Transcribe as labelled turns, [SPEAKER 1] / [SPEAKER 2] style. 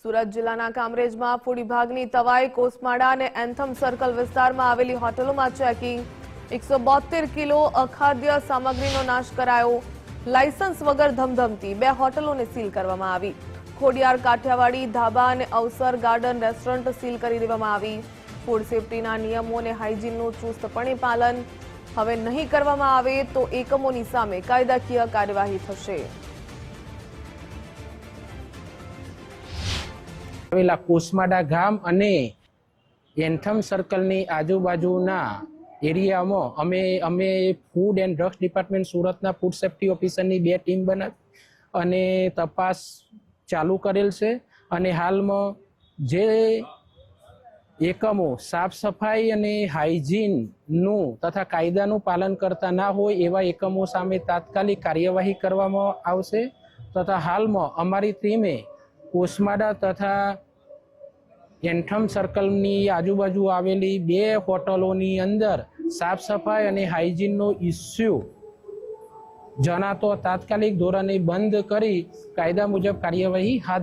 [SPEAKER 1] સુરત જિલ્લાના કામરેજમાં ફૂડ વિભાગની તવાઈ કોસમાડા અને એન્થમ સર્કલ વિસ્તારમાં આવેલી હોટલોમાં ચેકિંગ 172 કિલો અખાદ્ય સામગ્રીનો નાશ કરાયો। લાયસન્સ વગર ધમધમતી 2 હોટલોને સીલ કરવામાં આવી। ખોડિયાર કાઠિયાવાડી ધાબા અને અવસર ગાર્ડન રેસ્ટોરન્ટ સીલ કરી દેવામાં આવી। ફૂડ સેફ્ટીના નિયમો અને હાઇજીનનું ચુસ્તપણે પાલન હવે નહીં કરવામાં આવે તો એકમોની સામે કાયદાકીય કાર્યવાહી થશે।
[SPEAKER 2] આવેલા કોસમાડા ગામ અને એન્થમ સર્કલની આજુબાજુના એરિયામાં અમે ફૂડ એન્ડ ડ્રગ્સ ડિપાર્ટમેન્ટ સુરતના ફૂડ સેફ્ટી ઓફિસરની 2 ટીમ બનાવી અને તપાસ ચાલુ કરેલ છે। અને હાલમાં જે એકમો સાફ સફાઈ અને હાઇજીનનું તથા કાયદાનું પાલન કરતા ના હોય એવા એકમો સામે તાત્કાલિક કાર્યવાહી કરવામાં આવશે। તથા હાલમાં અમારી ટીમે કોસમાડા તથા એન્થમ સર્કલની આજુબાજુ આવેલી 2 હોટલોની અંદર સાફ સફાઈ અને હાઇજીનનો ઇસ્યુ જણાતો તાત્કાલિક ધોરણે બંધ કરી કાયદા મુજબ કાર્યવાહી હાથ